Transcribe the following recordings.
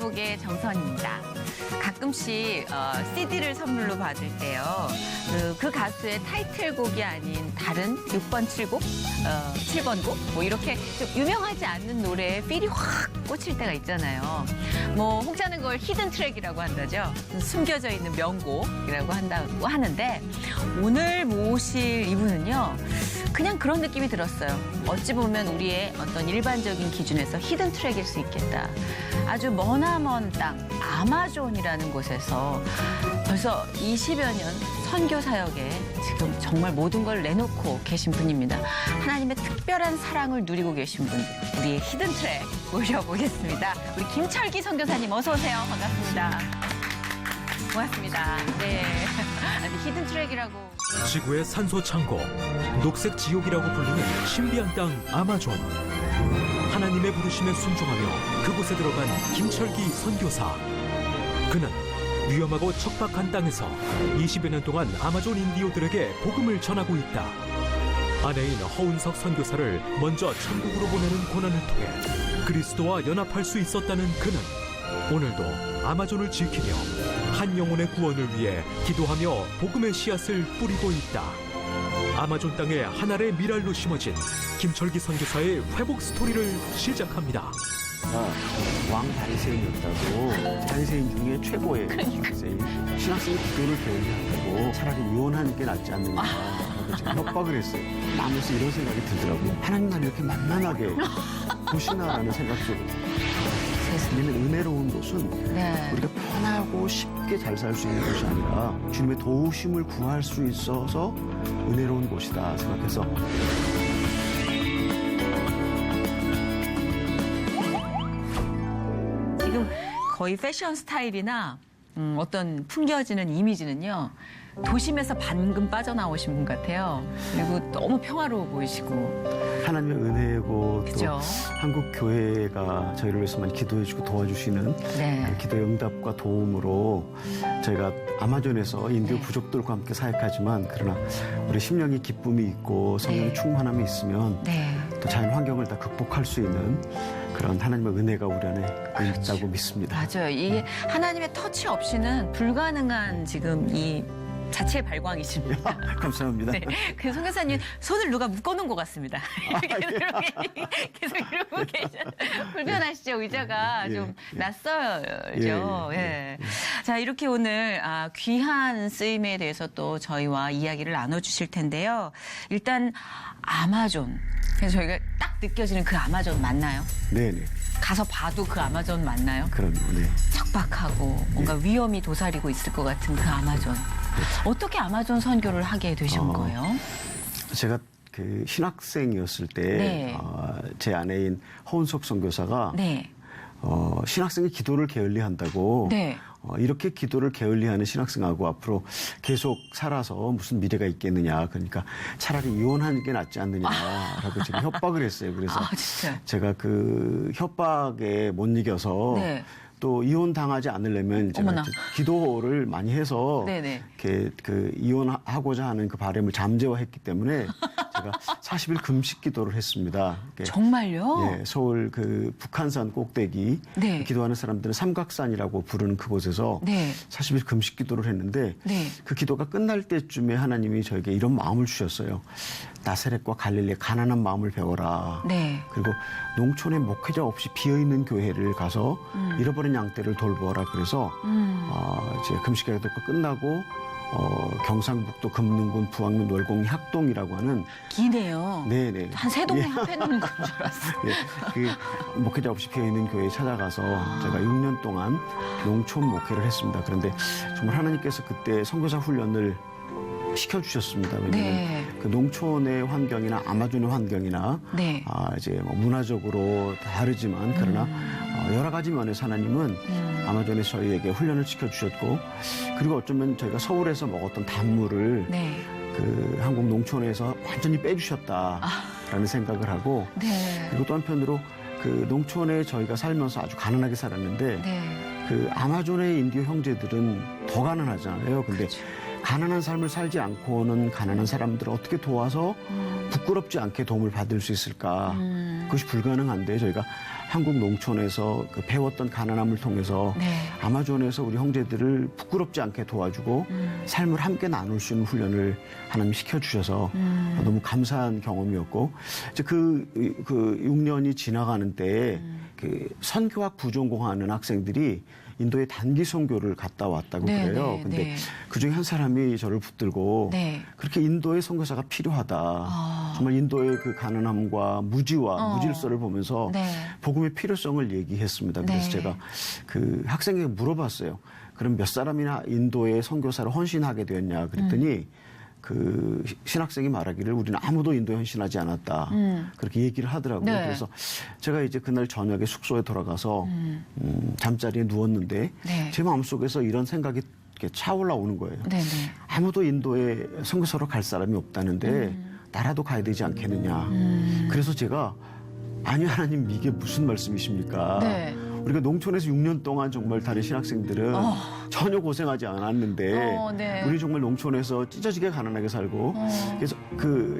아날로그의 정선입니다. 가끔씩 CD를 선물로 받을 때요. 그 가수의 타이틀곡이 아닌 다른 6번, 7곡, 7번 곡 뭐 이렇게 좀 유명하지 않는 노래에 필이 확 꽂힐 때가 있잖아요. 뭐 혹자는 그걸 히든 트랙이라고 한다죠. 숨겨져 있는 명곡이라고 한다고 하는데 오늘 모실 이분은요. 그냥 그런 느낌이 들었어요. 어찌 보면 우리의 어떤 일반적인 기준에서 히든 트랙일 수 있겠다. 아주 머나먼 땅 아마존이라는 곳에서 벌써 20여 년 선교 사역에 지금 정말 모든 걸 내놓고 계신 분입니다. 하나님의 특별한 사랑을 누리고 계신 분, 우리의 히든 트랙 모셔보겠습니다. 우리 김철기 선교사님 어서 오세요. 반갑습니다. 고맙습니다. 네, 히든 트랙이라고. 지구의 산소 창고, 녹색 지옥이라고 불리는 신비한 땅 아마존. 하나님의 부르심에 순종하며 그곳에 들어간 김철기 선교사. 그는 위험하고 척박한 땅에서 20여 년 동안 아마존 인디오들에게 복음을 전하고 있다. 아내인 허운석 선교사를 먼저 천국으로 보내는 고난을 통해 그리스도와 연합할 수 있었다는 그는 오늘도 아마존을 지키며 한 영혼의 구원을 위해 기도하며 복음의 씨앗을 뿌리고 있다. 아마존 땅에 한 알의 미랄로 심어진 김철기 선교사의 회복 스토리를 시작합니다. 왕 다리새인이었다고. 다리새인 중에 최고의 다리새인. 신학생이 기도를 배우려고 차라리 이혼하는 게 낫지 않느냐. 라고 제가 협박을 했어요. 나면서 이런 생각이 들더라고요. 하나님 날 이렇게 만만하게 보시나라는 생각도. 우리는 은혜로운 곳은 네. 우리가 편하고 쉽게 잘 살 수 있는 곳이 아니라 주님의 도우심을 구할 수 있어서 은혜로운 곳이다 생각해서 지금 거의 패션 스타일이나 어떤 풍겨지는 이미지는요. 도심에서 방금 빠져나오신 분 같아요. 그리고 너무 평화로워 보이시고. 하나님의 은혜고 또 그죠? 한국 교회가 저희를 위해서만 기도해주고 도와주시는 네. 기도의 응답과 도움으로 저희가 아마존에서 인디오 네. 부족들과 함께 사역하지만 그러나 우리 심령의 기쁨이 있고 성령의 네. 충만함이 있으면 네. 또 자연 환경을 다 극복할 수 있는 그런 하나님의 은혜가 우리 안에 있다고 믿습니다. 맞아요. 이게 하나님의 터치 없이는 불가능한 지금 이 자체의 발광이십니다. 감사합니다. 네. 그 선교사님 손을 누가 묶어놓은 것 같습니다. 계속 이러고 계셔. 불편하시죠? 의자가 예, 좀 예. 낯설죠. 예, 예. 예. 자, 이렇게 오늘 귀한 쓰임에 대해서 또 저희와 이야기를 나눠주실 텐데요. 일단 아마존. 그래서 저희가 딱 느껴지는 그 아마존 맞나요? 네네. 가서 봐도 그 아마존 맞나요? 그럼요. 네. 척박하고 뭔가 위험이 도사리고 있을 것 같은 그 아마존. 어떻게 아마존 선교를 하게 되신 거예요? 제가 그 신학생이었을 때 네. 제 아내인 허운석 선교사가 네. 신학생의 기도를 게을리한다고 네. 이렇게 기도를 게을리하는 신학생하고 앞으로 계속 살아서 무슨 미래가 있겠느냐. 그러니까 차라리 이혼하는 게 낫지 않느냐라고 지금 협박을 했어요. 그래서 진짜. 제가 그 협박에 못 이겨서 네. 또 이혼 당하지 않으려면 제가 어머나. 이제 기도를 많이 해서 네네. 이렇게 그 이혼하고자 하는 그 바람을 잠재워했기 때문에 제가 40일 금식 기도를 했습니다. 정말요? 예, 서울 그 북한산 꼭대기 네. 기도하는 사람들은 삼각산이라고 부르는 그곳에서 네. 40일 금식 기도를 했는데 네. 그 기도가 끝날 때쯤에 하나님이 저에게 이런 마음을 주셨어요. 나사렛과 갈릴리의 가난한 마음을 배워라. 네. 그리고 농촌에 목회자 없이 비어있는 교회를 가서 잃어버린 양떼를 돌보아라. 그래서 이제 금식기도가 끝나고 경상북도 금능군 부왕면 월곡리 학동이라고 하는 기네요. 네네. 한 세 동네 합해놓은 건 줄 알았어요. 예, 그 목회자 없이 비어있는 교회에 찾아가서 제가 6년 동안 농촌 목회를 했습니다. 그런데 정말 하나님께서 그때 선교사 훈련을 시켜주셨습니다. 왜냐하면 네. 그 농촌의 환경이나 아마존의 환경이나 네. 이제 뭐 문화적으로 다르지만 그러나 여러 가지 면에서 하나님은 아마존에 저희에게 훈련을 시켜주셨고 그리고 어쩌면 저희가 서울에서 먹었던 단물을 네. 그 한국 농촌에서 완전히 빼주셨다라는 생각을 하고 네. 그리고 또 한편으로 그 농촌에 저희가 살면서 아주 가난하게 살았는데 네. 그 아마존의 인디오 형제들은 더 가난하잖아요. 근데 가난한 삶을 살지 않고는 가난한 사람들을 어떻게 도와서 부끄럽지 않게 도움을 받을 수 있을까? 그것이 불가능한데 저희가 한국 농촌에서 그 배웠던 가난함을 통해서 네. 아마존에서 우리 형제들을 부끄럽지 않게 도와주고 삶을 함께 나눌 수 있는 훈련을 하나님 시켜주셔서 너무 감사한 경험이었고 이제 그 6년이 지나가는 때에 그 선교학 부전공하는 학생들이 인도에 단기 선교를 갔다 왔다고 네, 그래요. 네, 근데 네. 그중에 한 사람이 저를 붙들고 네. 그렇게 인도의 선교사가 필요하다. 정말 인도의 그 가난함과 무지와 무질서를 보면서 네. 복음의 필요성을 얘기했습니다. 그래서 네. 제가 그 학생에게 물어봤어요. 그럼 몇 사람이나 인도의 선교사로 헌신하게 되었냐 그랬더니 그 신학생이 말하기를 우리는 아무도 인도에 헌신하지 않았다. 그렇게 얘기를 하더라고요. 네. 그래서 제가 이제 그날 저녁에 숙소에 돌아가서 잠자리에 누웠는데 네. 제 마음속에서 이런 생각이 이렇게 차올라 오는 거예요. 네네. 아무도 인도에 선교사로 갈 사람이 없다는데 나라도 가야 되지 않겠느냐. 그래서 제가 아니 하나님 이게 무슨 말씀이십니까? 네. 우리가 농촌에서 6년 동안 정말 다른 신학생들은 전혀 고생하지 않았는데 네. 우리 정말 농촌에서 찢어지게 가난하게 살고 그래서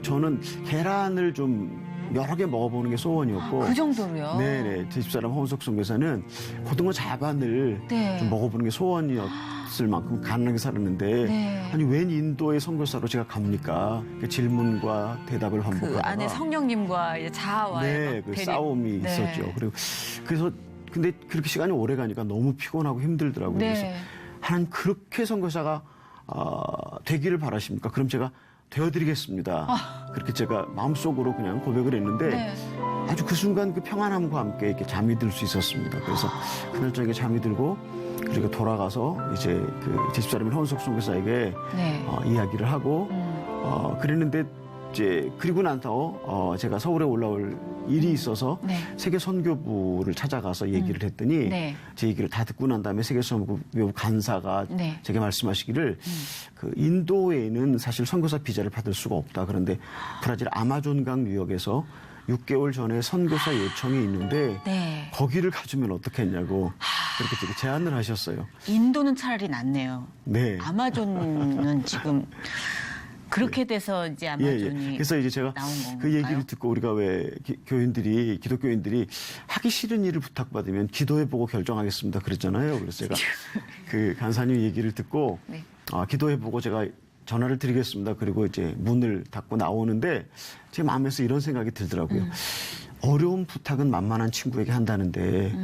저는 계란을 좀 여러 개 먹어보는 게 소원이었고 그 정도로요? 네네 제 집사람 홍석 선교사는 고등어 자반을 네. 좀 먹어보는 게 소원이었을 만큼 가난하게 살았는데 네. 아니 웬 인도의 선교사로 제가 갑니까? 그 질문과 대답을 그 반복하다가 안에 성령님과의 자아와의 네, 막 그 대립. 싸움이 네. 있었죠. 그리고 그래서 근데 그렇게 시간이 오래 가니까 너무 피곤하고 힘들더라고요. 네. 그래서 하나님 그렇게 선교사가 되기를 바라십니까? 그럼 제가 되어드리겠습니다. 그렇게 제가 마음속으로 그냥 고백을 했는데 네. 아주 그 순간 그 평안함과 함께 이렇게 잠이 들 수 있었습니다. 그래서 그날 저녁에 잠이 들고 그리고 돌아가서 이제 그 제 집사람인 헌석 선교사에게 네. 이야기를 하고 그랬는데 이제 그리고 나서 제가 서울에 올라올 일이 있어서 네. 세계 선교부를 찾아가서 얘기를 했더니 네. 제 얘기를 다 듣고 난 다음에 세계 선교부 간사가 네. 제게 말씀하시기를 그 인도에는 사실 선교사 비자를 받을 수가 없다. 그런데 브라질 아마존강 유역에서 6개월 전에 선교사 요청이 있는데 네. 거기를 가주면 어떻겠냐고 그렇게 되게 제안을 하셨어요. 인도는 차라리 낫네요. 네. 아마존은 지금 그렇게 돼서 이제 아마존이 그래서 이제 제가 나온 건가요? 그 얘기를 듣고 우리가 왜 기독교인들이 하기 싫은 일을 부탁받으면 기도해보고 결정하겠습니다 그랬잖아요. 그래서 제가 그 간사님 얘기를 듣고 네. 기도해보고 제가 전화를 드리겠습니다. 그리고 이제 문을 닫고 나오는데 제 마음에서 이런 생각이 들더라고요. 어려운 부탁은 만만한 친구에게 한다는데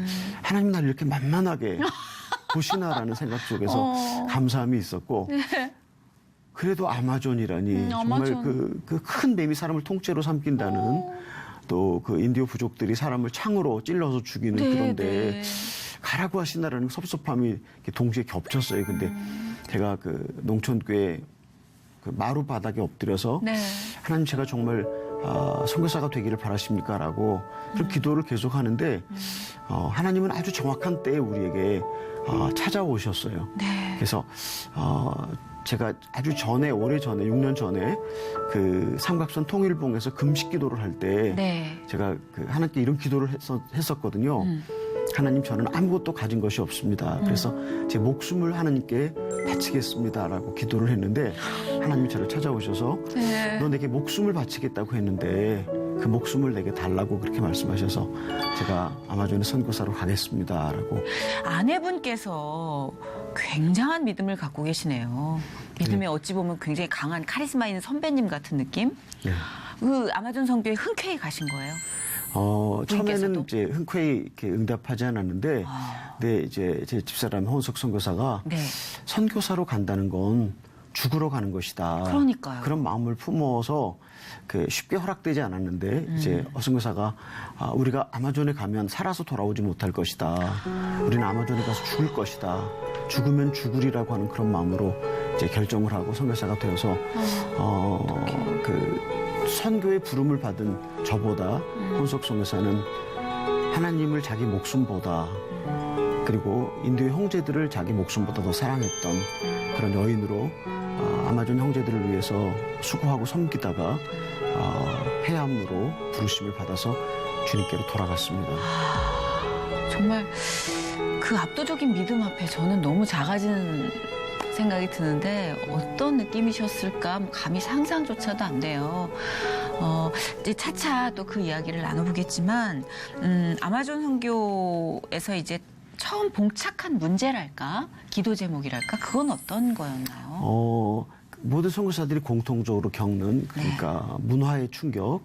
하나님 나를 이렇게 만만하게 보시나라는 생각 속에서 감사함이 있었고 그래도 아마존이라니 정말 아마존. 그 큰 뱀이 사람을 통째로 삼킨다는 또 그 인디오 부족들이 사람을 창으로 찔러서 죽이는 네, 그런데 네. 가라고 하시나라는 섭섭함이 이렇게 동시에 겹쳤어요. 근데 제가 그 농촌교회 그 마루 바닥에 엎드려서 네. 하나님 제가 정말 선교사가 되기를 바라십니까라고 그런 기도를 계속하는데 하나님은 아주 정확한 때에 우리에게 찾아오셨어요. 네. 그래서 제가 아주 전에 오래 전에 6년 전에 그 삼각선 통일봉에서 금식 기도를 할 때 네. 제가 그 하나님께 이런 기도를 했었거든요. 하나님 저는 아무것도 가진 것이 없습니다. 그래서 제 목숨을 하나님께 바치겠습니다라고 기도를 했는데 하나님이 저를 찾아오셔서 네. 너 내게 목숨을 바치겠다고 했는데 그 목숨을 내게 달라고 그렇게 말씀하셔서 제가 아마존의 선교사로 가겠습니다라고. 아내분께서 굉장한 믿음을 갖고 계시네요. 믿음이 어찌 보면 굉장히 강한 카리스마 있는 선배님 같은 느낌? 네. 그 아마존 선교에 흔쾌히 가신 거예요? 처음에는 부인께서도? 이제 흔쾌히 이렇게 응답하지 않았는데, 네, 이제 제 집사람 혼석 선교사가 네. 선교사로 간다는 건 죽으러 가는 것이다. 그러니까요. 그런 마음을 품어서 그 쉽게 허락되지 않았는데 이제 선교사가 우리가 아마존에 가면 살아서 돌아오지 못할 것이다. 우리는 아마존에 가서 죽을 것이다. 죽으면 죽으리라고 하는 그런 마음으로 이제 결정을 하고 선교사가 되어서 그 선교의 부름을 받은 저보다 혼석 선교사는 하나님을 자기 목숨보다 그리고 인도의 형제들을 자기 목숨보다 더 사랑했던 그런 여인으로 아마존 형제들을 위해서 수고하고 섬기다가 폐암으로 부르심을 받아서 주님께로 돌아갔습니다. 정말 그 압도적인 믿음 앞에 저는 너무 작아지는 생각이 드는데 어떤 느낌이셨을까 감히 상상조차도 안 돼요. 이제 차차 또 그 이야기를 나눠보겠지만, 아마존 선교에서 이제 처음 봉착한 문제랄까, 기도 제목이랄까, 그건 어떤 거였나요? 모든 선교사들이 공통적으로 겪는 그러니까 문화의 충격,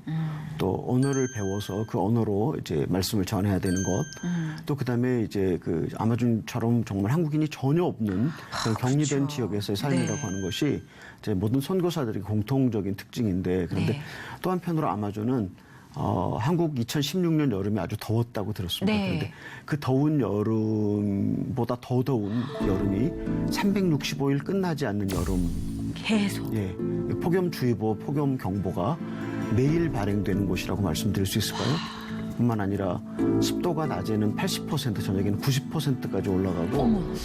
또 언어를 배워서 그 언어로 이제 말씀을 전해야 되는 것, 또 그다음에 이제 그 아마존처럼 정말 한국인이 전혀 없는 그런 격리된 그렇죠. 지역에서의 삶이라고 네. 하는 것이 이제 모든 선교사들의 공통적인 특징인데, 그런데 네. 또 한편으로 아마존은 한국 2016년 여름이 아주 더웠다고 들었습니다. 네. 그런데 그 더운 여름보다 더 더운 여름이 365일 끝나지 않는 여름. 계속. 예, 폭염주의보, 폭염경보가 매일 발행되는 곳이라고 말씀드릴 수 있을까요? 뿐만 아니라 습도가 낮에는 80%, 저녁에는 90%까지 올라가고 어머.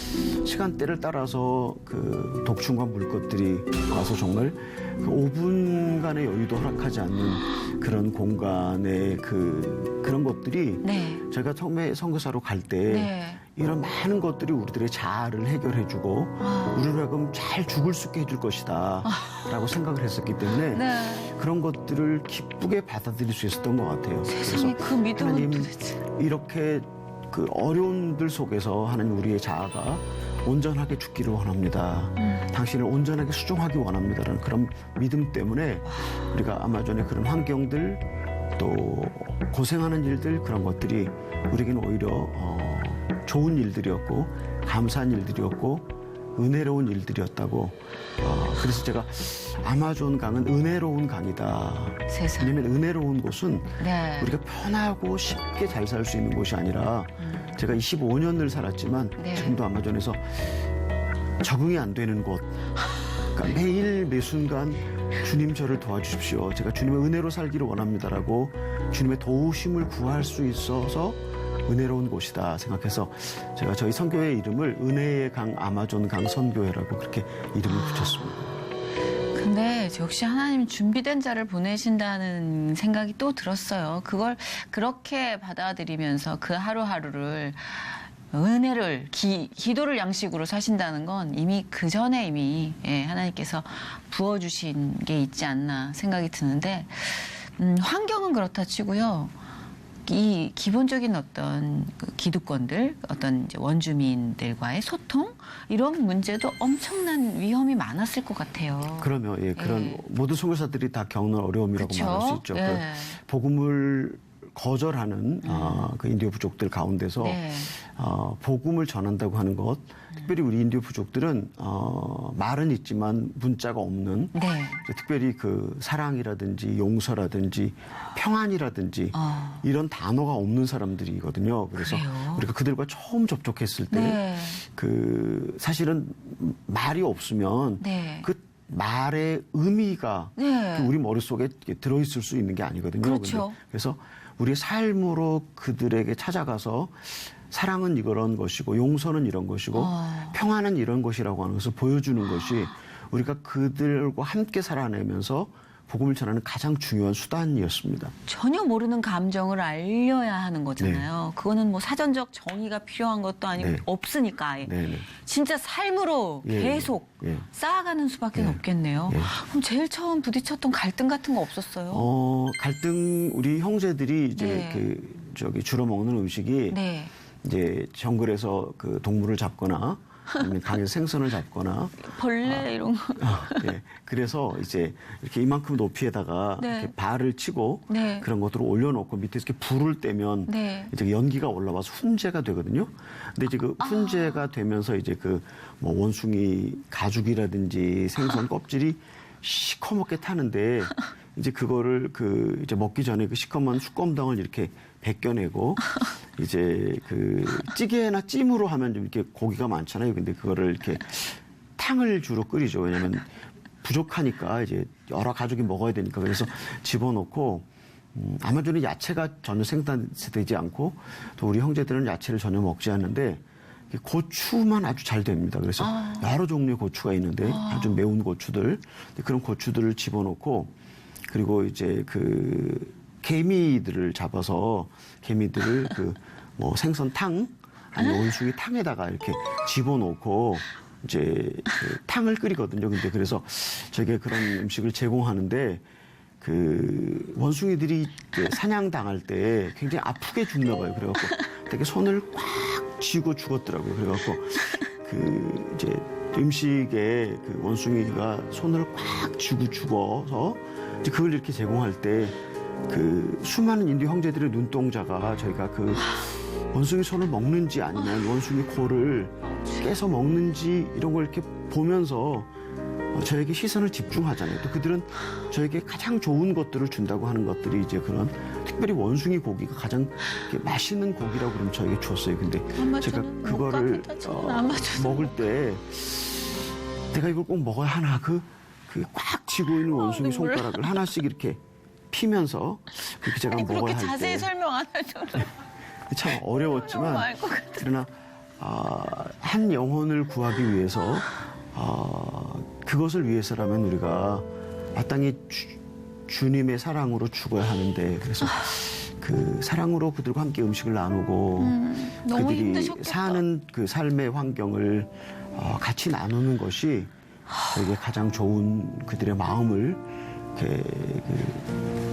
시간대를 따라서 그 독충과 물것들이 와서 정말 그 5분간의 여유도 허락하지 않는 그런 공간의 그런 것들이 네. 제가 처음에 선교사로 갈 때 네. 이런 많은 것들이 우리들의 자아를 해결해주고 우리를 하여금 잘 죽을 수 있게 해줄 것이다 라고 생각을 했었기 때문에 네. 그런 것들을 기쁘게 받아들일 수 있었던 것 같아요. 세상에 그 믿음은 하나님 도대체. 이렇게 그 어려움들 속에서 하나님 우리의 자아가 온전하게 죽기를 원합니다. 당신을 온전하게 수종하기 원합니다라는 그런 믿음 때문에 우리가 아마존의 그런 환경들, 또 고생하는 일들, 그런 것들이 우리에게는 오히려 좋은 일들이었고 감사한 일들이었고 은혜로운 일들이었다고. 그래서 제가 아마존 강은 은혜로운 강이다. 세상. 왜냐하면 은혜로운 곳은 네. 우리가 편하고 쉽게 잘 살 수 있는 곳이 아니라, 제가 25년을 살았지만 네. 지금도 아마존에서 적응이 안 되는 곳. 그러니까 매일 매 순간 주님 저를 도와주십시오. 제가 주님의 은혜로 살기를 원합니다라고 주님의 도우심을 구할 수 있어서 은혜로운 곳이다 생각해서 제가 저희 선교회 이름을 은혜의 강 아마존 강 선교회라고 그렇게 이름을 붙였습니다. 근데 역시 하나님 준비된 자를 보내신다는 생각이 또 들었어요. 그걸 그렇게 받아들이면서 그 하루하루를 은혜를 기도를 양식으로 사신다는 건 이미 그 전에 이미 하나님께서 부어주신 게 있지 않나 생각이 드는데, 환경은 그렇다 치고요. 이 기본적인 어떤 그 기득권들, 어떤 이제 원주민들과의 소통, 이런 문제도 엄청난 위험이 많았을 것 같아요. 그러면 그런 예. 모든 선교사들이 다 겪는 어려움이라고 그쵸? 말할 수 있죠. 예. 그 복음을 거절하는 그 인디오 부족들 가운데서 네. 복음을 전한다고 하는 것, 특별히 우리 인디오 부족들은 말은 있지만 문자가 없는, 네. 특별히 그 사랑이라든지 용서라든지 평안이라든지 이런 단어가 없는 사람들이거든요. 그래서 그래요? 우리가 그들과 처음 접촉했을 때 네. 그 사실은 말이 없으면 네. 그 말의 의미가 네. 우리 머릿속에 들어있을 수 있는 게 아니거든요. 그렇죠. 근데 그래서 우리의 삶으로 그들에게 찾아가서 사랑은 이런 것이고 용서는 이런 것이고 평안은 이런 것이라고 하는 것을 보여주는 것이 우리가 그들과 함께 살아내면서 복음을 전하는 가장 중요한 수단이었습니다. 전혀 모르는 감정을 알려야 하는 거잖아요. 그거는 뭐 사전적 정의가 필요한 것도 아니고 네. 없으니까 아예. 네네. 진짜 삶으로 예, 계속 예. 쌓아가는 수밖에 없겠네요. 예. 그럼 제일 처음 부딪혔던 갈등 같은 거 없었어요? 갈등, 우리 형제들이 이제 네. 주로 먹는 음식이 네. 이제 정글에서 그 동물을 잡거나 아니면 강에서 생선을 잡거나 벌레 이런 거. 예. 그래서 이제 이렇게 이만큼 높이에다가 네. 이렇게 발을 치고 네. 그런 것들을 올려놓고 밑에 이렇게 불을 떼면 네. 이제 연기가 올라와서 훈제가 되거든요. 근데 이제 그 훈제가 되면서 이제 그 뭐 원숭이 가죽이라든지 생선 껍질이 시커멓게 타는데 이제 그거를 그 이제 먹기 전에 그 시커먼 숯검덩을 이렇게 벗겨내고 이제 그 찌개나 찜으로 하면 좀 이렇게 고기가 많잖아요. 근데 그거를 이렇게 탕을 주로 끓이죠. 왜냐면 부족하니까 이제 여러 가족이 먹어야 되니까. 그래서 집어넣고 아마존은 야채가 전혀 생산되지 않고 또 우리 형제들은 야채를 전혀 먹지 않는데 고추만 아주 잘 됩니다. 그래서 여러 종류의 고추가 있는데 아주 매운 고추들, 그런 고추들을 집어넣고 그리고 이제 그 개미들을 잡아서 개미들을 그 뭐 생선탕 아니 원숭이 탕에다가 이렇게 집어넣고 이제 그 탕을 끓이거든요. 근데 그래서 저게 그런 음식을 제공하는데 그 원숭이들이 이제 사냥 당할 때 굉장히 아프게 죽나 봐요. 그래갖고 되게 손을 꽉 쥐고 죽었더라고요. 그래갖고 그 이제 음식에 그 원숭이가 손을 꽉 쥐고 죽어서 이제 그걸 이렇게 제공할 때 그 수많은 인도 형제들의 눈동자가 저희가 그 원숭이 손을 먹는지 아니면 원숭이 코를 깨서 먹는지 이런 걸 이렇게 보면서 저에게 시선을 집중하잖아요. 또 그들은 저에게 가장 좋은 것들을 준다고 하는 것들이 이제 그런 특별히 원숭이 고기가 가장 이렇게 맛있는 고기라고 그럼 저에게 줬어요. 근데 제가 그거를 먹을 때 내가 이걸 꼭 먹어야 하나 그 꽉 쥐고 있는 원숭이 손가락을 하나씩 이렇게 피면서 그렇게 제가 먹어야 그렇게 할 자세히 때 설명 안 하셔도 참 어려웠지만 너무 알 것 같아요. 그러나 한 영혼을 구하기 위해서 그것을 위해서라면 우리가 마땅히 주님의 사랑으로 죽어야 하는데 그래서 그 사랑으로 그들과 함께 음식을 나누고 너무 그들이 힘드셨겠다. 사는 그 삶의 환경을 같이 나누는 것이 저에게 가장 좋은 그들의 마음을 이렇게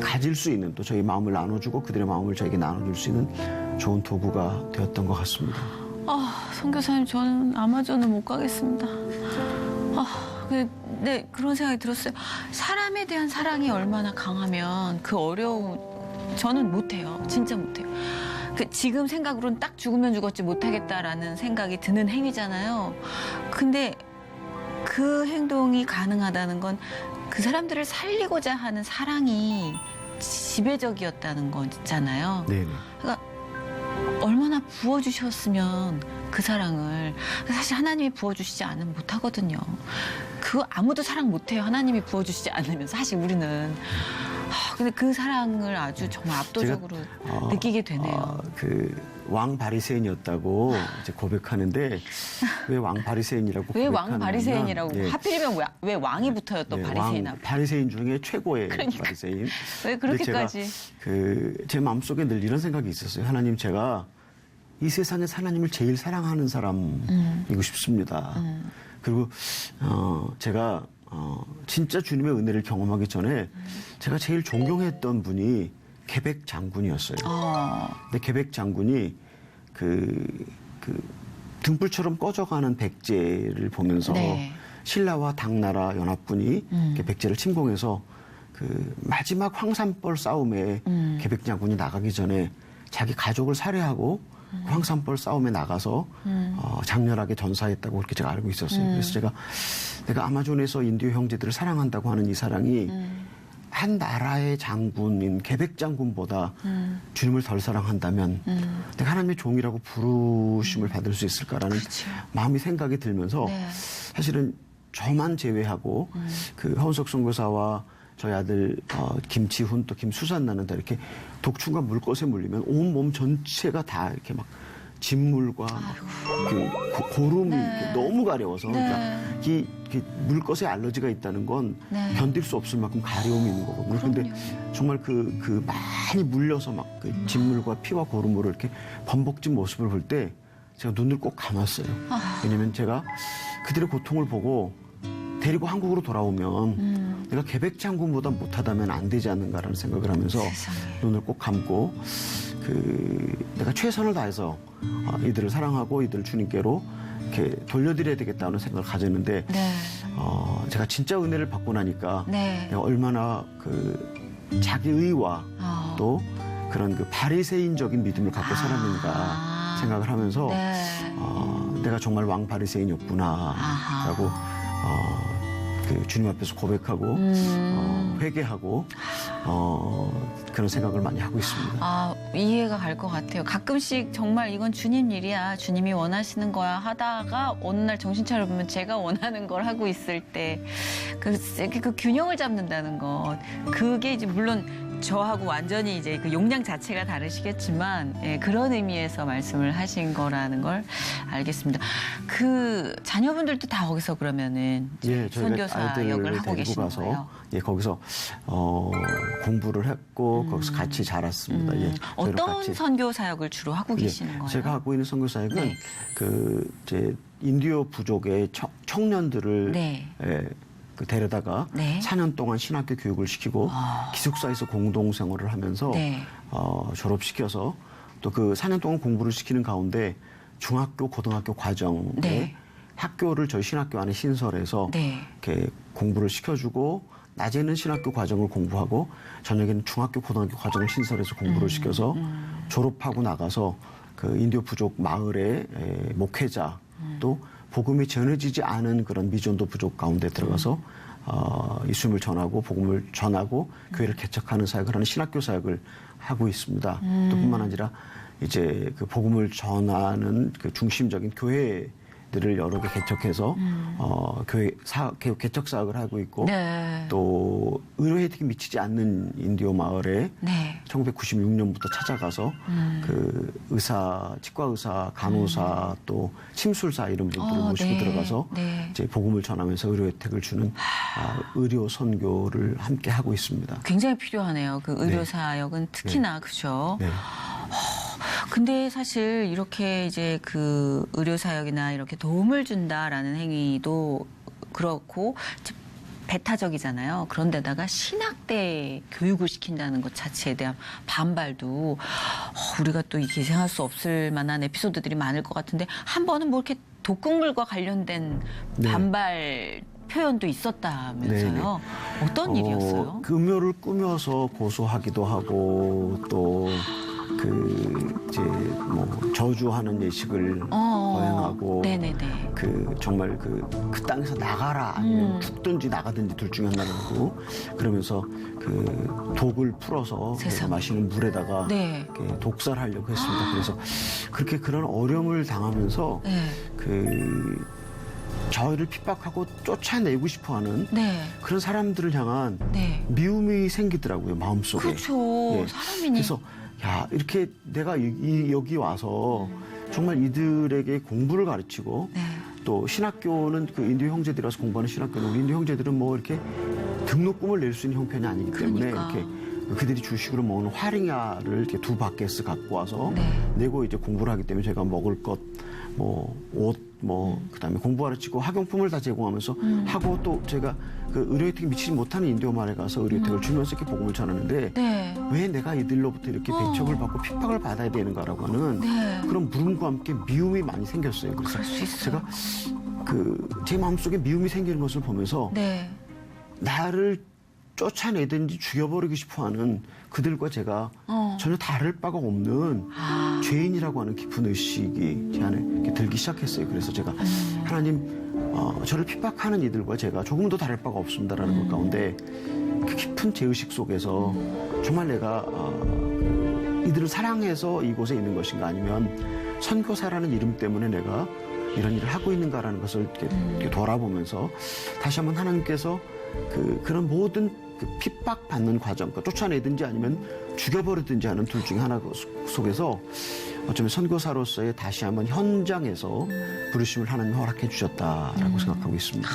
가질 수 있는 또 저희 마음을 나눠주고 그들의 마음을 저에게 나눠줄 수 있는 좋은 도구가 되었던 것 같습니다. 선교사님 저는 아마존은 못 가겠습니다. 네, 그런 생각이 들었어요. 사람에 대한 사랑이 얼마나 강하면 그 어려움 저는 못해요. 진짜 못해요. 지금 생각으로는 딱 죽으면 죽었지 못하겠다라는 생각이 드는 행위잖아요. 근데 그 행동이 가능하다는 건 그 사람들을 살리고자 하는 사랑이 지배적이었다는 거잖아요. 네네. 그러니까 얼마나 부어주셨으면 그 사랑을 사실 하나님이 부어주시지 않으면 못하거든요. 그거 아무도 사랑 못해요. 하나님이 부어주시지 않으면 사실 우리는. 근데 그 사랑을 아주 정말 압도적으로 느끼게 되네요. 그 왕 바리새인이었다고 이제 고백하는데 왜 왕 바리새인이라고 왜 고백하느냐? 왕 바리새인이라고 예. 하필이면 왜 왕이 붙어요 또 바리새인 왕 앞에. 바리새인 중에 최고의 그러니까. 바리새인. 왜 그렇게까지. 제 마음속에 늘 이런 생각이 있었어요. 하나님 제가 이 세상에서 하나님을 제일 사랑하는 사람이고 싶습니다. 그리고 제가 진짜 주님의 은혜를 경험하기 전에 제가 제일 존경했던 분이 계백 장군이었어요. 근데 계백 장군이 그 등불처럼 꺼져가는 백제를 보면서 네. 신라와 당나라 연합군이 백제를 침공해서 그 마지막 황산벌 싸움에 계백 장군이 나가기 전에 자기 가족을 살해하고 황산벌 싸움에 나가서 장렬하게 전사했다고 그렇게 제가 알고 있었어요. 그래서 내가 아마존에서 인디오 형제들을 사랑한다고 하는 이 사랑이 한 나라의 장군인 계백 장군보다 주님을 덜 사랑한다면 내가 하나님의 종이라고 부르심을 받을 수 있을까라는 그렇죠. 마음이 생각이 들면서 네. 사실은 저만 제외하고 그 허은석 선교사와 저희 아들 김지훈 또 김수산나는 다 이렇게 독충과 물것에 물리면 온몸 전체가 다 이렇게 막 진물과 고름이 이렇게 너무 가려워서 그러니까 이 물것에 알러지가 있다는 건 견딜 수 없을 만큼 가려움이 있는 거거든요. 근데 정말 그 많이 물려서 막 그 진물과 피와 고름으로 이렇게 범벅진 모습을 볼 때 제가 눈을 꼭 감았어요. 왜냐면 제가 그들의 고통을 보고 데리고 한국으로 돌아오면 내가 계백 장군보다 못하다면 안 되지 않는가라는 생각을 하면서 세상에. 눈을 꼭 감고 내가 최선을 다해서 이들을 사랑하고 이들을 주님께로 이렇게 돌려드려야 되겠다는 생각을 가졌는데 네. 제가 진짜 은혜를 받고 나니까 네. 내가 얼마나 자기의와 또 그런 바리새인적인 믿음을 갖고 살았는가 생각을 하면서 네. 내가 정말 왕 바리새인이었구나라고 주님 앞에서 고백하고 회개하고 그런 생각을 많이 하고 있습니다. 이해가 갈 것 같아요. 가끔씩 정말 이건 주님 일이야. 주님이 원하시는 거야 하다가 어느 날 정신 차려보면 제가 원하는 걸 하고 있을 때 그 균형을 잡는다는 것. 그게 이제 물론 저하고 완전히 이제 그 용량 자체가 다르시겠지만 그런 의미에서 말씀을 하신 거라는 걸 알겠습니다. 그 자녀분들도 다 거기서 그러면은 선교사 역을 하고 계시는 거예요? 거기서 공부를 했고 거기서 같이 자랐습니다. 어떤 같이. 선교 사역을 주로 하고 계시는 거예요? 제가 하고 있는 선교 사역은 인디오 부족의 청년들을 데려다가 네. 4년 동안 신학교 교육을 시키고 기숙사에서 공동생활을 하면서 네. 졸업시켜서 또 그 4년 동안 공부를 시키는 가운데 중학교, 고등학교 과정에 네. 학교를 저희 신학교 안에 신설해서 네. 이렇게 공부를 시켜주고 낮에는 신학교 과정을 공부하고 저녁에는 중학교, 고등학교 과정을 신설해서 공부를 시켜서 졸업하고 나가서 그 인디오 부족 마을의 목회자 또 복음이 전해지지 않은 그런 미전도 부족 가운데 들어가서 예수님을 전하고 복음을 전하고 교회를 개척하는 사역을 하는 신학교 사역을 하고 있습니다. 또 뿐만 아니라 이제 그 복음을 전하는 그 중심적인 교회들을 여러 개 개척해서 교회 개척 사역을 하고 있고 네. 또 의료 혜택이 미치지 않는 인디오 마을에 네. 1996년부터 찾아가서 그 의사, 치과 의사, 간호사 또 침술사 이런 분들을 모시고 네. 들어가서 네. 이제 복음을 전하면서 의료 혜택을 주는 의료 선교를 함께 하고 있습니다. 굉장히 필요하네요. 그 의료 사역은 특히나 그죠. 네. 근데 사실 이렇게 이제 그 의료 사역이나 이렇게 도움을 준다라는 행위도 그렇고 배타적이잖아요. 그런데다가 신학대 교육을 시킨다는 것 자체에 대한 반발도 우리가 또 예상할 수 없을 만한 에피소드들이 많을 것 같은데 한 번은 뭐 이렇게 독극물과 관련된 네. 반발 표현도 있었다면서요. 어떤 일이었어요? 그 음료를 꾸며서 고소하기도 하고 또 그 이제 뭐 저주하는 예식을 거행하고 네네네. 그 정말 그 땅에서 나가라 아니면 죽든지 나가든지 둘 중에 하나를 하고 그러면서 그 독을 풀어서 세상에. 마시는 물에다가 네. 이렇게 독살하려고 했습니다. 그래서 그렇게 그런 어려움을 당하면서 네. 그 저희를 핍박하고 쫓아내고 싶어하는 네. 그런 사람들을 향한 네. 미움이 생기더라고요, 마음속에. 그렇죠. 예. 사람이니. 그래서 야 이렇게 내가 여기 와서 정말 이들에게 공부를 가르치고 네. 또 신학교는 그 인도 형제들이라서 공부하는 신학교는 우리 인도 형제들은 뭐 이렇게 등록금을 낼 수 있는 형편이 아니기 때문에 그러니까. 이렇게 그들이 주식으로 먹는 화링야를 이렇게 2바켓스 갖고 와서 네. 내고 이제 공부를 하기 때문에 제가 먹을 것, 뭐 옷, 뭐 그다음에 공부 가르치고 학용품을 다 제공하면서 하고 또 제가 그 의료 혜택이 미치지 못하는 인도 마을에 가서 의료 혜택을 주면서 이렇게 복음을 전하는데 네. 왜 내가 이들로부터 이렇게 배척을 받고 핍박을 받아야 되는가라고 하는 네. 그런 물음과 함께 미움이 많이 생겼어요. 그래서 그럴 수 있어요. 제가 그 제 마음속에 미움이 생기는 것을 보면서 네. 나를 쫓아내든지 죽여버리고 싶어하는 그들과 제가 전혀 다를 바가 없는 죄인이라고 하는 깊은 의식이 제 안에 이렇게 들기 시작했어요. 그래서 제가 하나님 저를 핍박하는 이들과 제가 조금도 다를 바가 없습니다라는 것 가운데 그 깊은 죄의식 속에서 정말 내가 이들을 사랑해서 이곳에 있는 것인가 아니면 선교사라는 이름 때문에 내가 이런 일을 하고 있는가라는 것을 이렇게 돌아보면서 다시 한번 하나님께서 그런 모든 그 핍박받는 과정, 그러니까 쫓아내든지 아니면 죽여버리든지 하는 둘 중에 하나 속에서 어쩌면 선교사로서의 다시 한번 현장에서 부르심을 하나님 허락해 주셨다라고 생각하고 있습니다.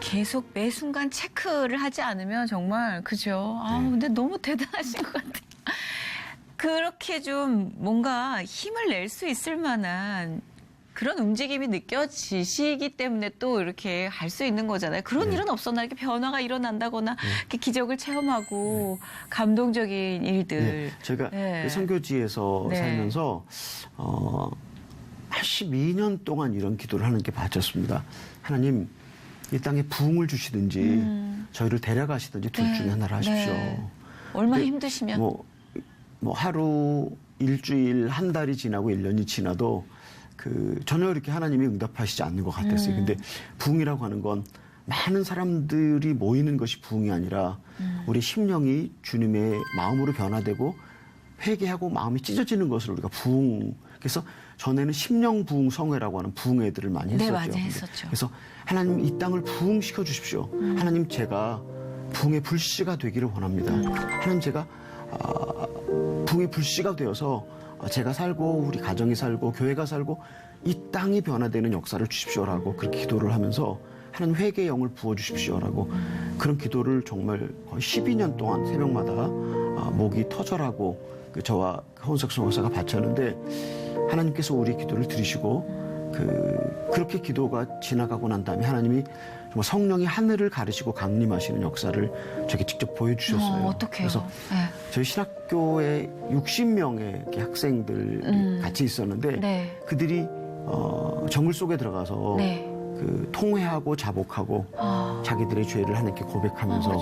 계속 매 순간 체크를 하지 않으면 정말 그죠. 근데 너무 대단하신 것 같아요. 그렇게 좀 뭔가 힘을 낼 수 있을 만한 그런 움직임이 느껴지시기 때문에 또 이렇게 할 수 있는 거잖아요. 그런 일은 없었나 이렇게 변화가 일어난다거나 이렇게 기적을 체험하고 감동적인 일들. 네, 제가 네. 선교지에서 네. 살면서 12년 동안 이런 기도를 하나님께 바쳤습니다. 하나님 이 땅에 부흥을 주시든지 저희를 데려가시든지 둘 중에 하나를 하십시오. 네. 얼마나 근데 힘드시면. 뭐 하루, 일주일, 한 달이 지나고 1년이 지나도 전혀 이렇게 하나님이 응답하시지 않는 것 같았어요. 근데 부흥이라고 하는 건 많은 사람들이 모이는 것이 부흥이 아니라 우리 심령이 주님의 마음으로 변화되고 회개하고 마음이 찢어지는 것을 우리가 부흥. 그래서 전에는 심령 부흥 성회라고 하는 부흥회들을 많이 했었죠. 네, 맞아요. 했었죠. 그래서 하나님 이 땅을 부흥시켜 주십시오. 하나님 제가 부흥의 불씨가 되기를 원합니다. 하나님 제가 부흥의 불씨가 되어서 제가 살고 우리 가정이 살고 교회가 살고 이 땅이 변화되는 역사를 주십시오라고 그렇게 기도를 하면서 하나님 회개의 영을 부어주십시오라고 그런 기도를 정말 거의 12년 동안 새벽마다 목이 터져라고 저와 허은석 선교사가 바쳤는데 하나님께서 우리 기도를 들으시고 그렇게 기도가 지나가고 난 다음에 하나님이 정말 성령이 하늘을 가르시고 강림하시는 역사를 저에게 직접 보여주셨어요. 어떡해요? 그래서 저희 신학교에 60명의 학생들이 같이 있었는데 네. 그들이 정글 속에 들어가서 네. 통회하고 자복하고 자기들의 죄를 하나님께 고백하면서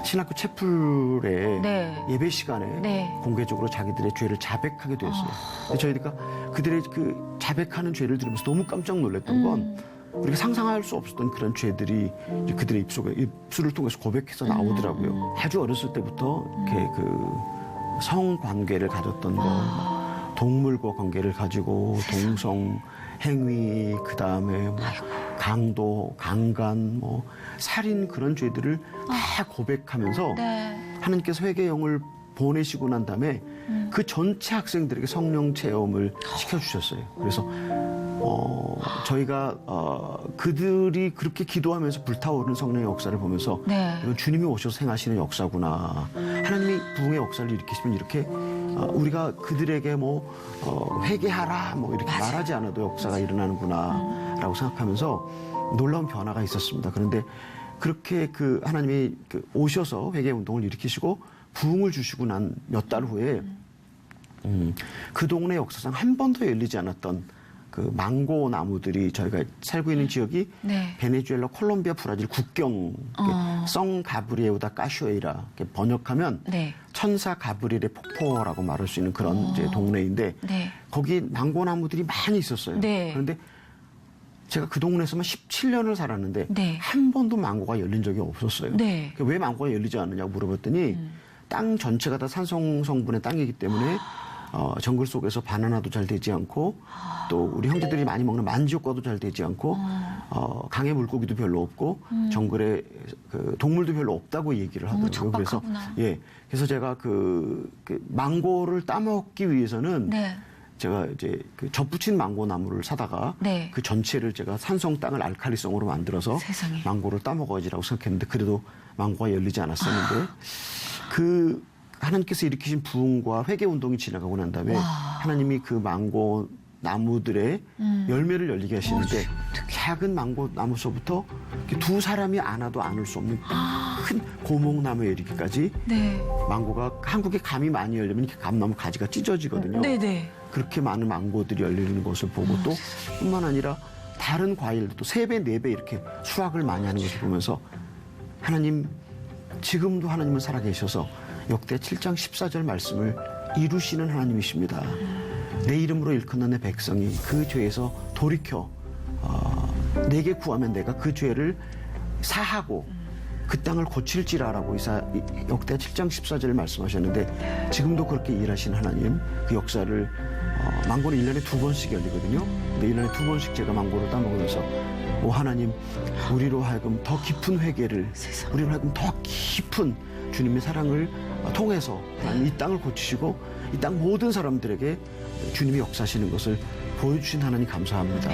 신학교 채플에 네. 예배 시간에 네. 공개적으로 자기들의 죄를 자백하게 되었어요. 근데 저희가 그들의 그 자백하는 죄를 들으면서 너무 깜짝 놀랐던 건 우리가 상상할 수 없었던 그런 죄들이 이제 그들의 입술을 통해서 고백해서 나오더라고요. 아주 어렸을 때부터 이렇게 그 성관계를 가졌던 거, 동물과 관계를 가지고 동성 행위, 그 다음에 뭐 강도, 강간, 뭐 살인 그런 죄들을 다 고백하면서 네. 하나님께서 회개의 영을 보내시고 난 다음에 그 전체 학생들에게 성령 체험을 시켜주셨어요. 그래서 저희가 그들이 그렇게 기도하면서 불타오르는 성령의 역사를 보면서 네. 이건 주님이 오셔서 행하시는 역사구나. 하나님이 부흥의 역사를 일으키시면 이렇게 우리가 그들에게 뭐 회개하라 뭐 이렇게 맞아요. 말하지 않아도 역사가 일어나는구나라고 생각하면서 놀라운 변화가 있었습니다. 그런데 그렇게 그 하나님이 오셔서 회개 운동을 일으키시고 부흥을 주시고 난 몇 달 후에 그 동네 역사상 한 번도 열리지 않았던 그 망고 나무들이 저희가 살고 있는 지역이 네. 베네수엘라, 콜롬비아, 브라질 국경 성 가브리에우다 까쇼에이라 번역하면 네. 천사 가브리엘의 폭포라고 말할 수 있는 그런 이제 동네인데 네. 거기 망고 나무들이 많이 있었어요. 네. 그런데 제가 그 동네에서만 17년을 살았는데 네. 한 번도 망고가 열린 적이 없었어요. 네. 왜 망고가 열리지 않느냐고 물어봤더니 땅 전체가 다 산성 성분의 땅이기 때문에 정글 속에서 바나나도 잘 되지 않고 또 우리 형제들이 많이 먹는 만지효과도 잘 되지 않고 강의 물고기도 별로 없고 정글에 그 동물도 별로 없다고 얘기를 하더라고요. 그래서 그래서 제가 그 망고를 따먹기 위해서는 네. 제가 이제 그 접붙인 망고 나무를 사다가 네. 그 전체를 제가 산성 땅을 알칼리성으로 만들어서 세상에. 망고를 따먹어야지라고 생각했는데 그래도 망고가 열리지 않았었는데 그 하나님께서 일으키신 부흥과 회개 운동이 지나가고 난 다음에 하나님이 그 망고 나무들의 열매를 열리게 하시는데 작은 망고 나무서부터 두 사람이 안아도 안을 수 없는 큰 고목나무에 이르기까지 네. 망고가 한국에 감이 많이 열리면 이렇게 감나무 가지가 찢어지거든요. 네네. 그렇게 많은 망고들이 열리는 것을 보고 또 뿐만 아니라 다른 과일도 또 3배, 4배 이렇게 수확을 많이 하는 것을 보면서 하나님 지금도 하나님은 살아계셔서 역대 7장 14절 말씀을 이루시는 하나님이십니다. 내 이름으로 일컫는 내 백성이 그 죄에서 돌이켜 내게 구하면 내가 그 죄를 사하고 그 땅을 고칠지라라고 역대 7장 14절을 말씀하셨는데 지금도 그렇게 일하신 하나님 그 역사를 망고는 1년에 2번씩 열리거든요. 근데 1년에 2번씩 제가 망고를 따먹으면서 오 하나님 우리로 하여금 더 깊은 회개를 우리로 하여금 더 깊은 주님의 사랑을 통해서 하나님 이 땅을 고치시고 이 땅 모든 사람들에게 주님이 역사하시는 것을 보여주신 하나님 감사합니다.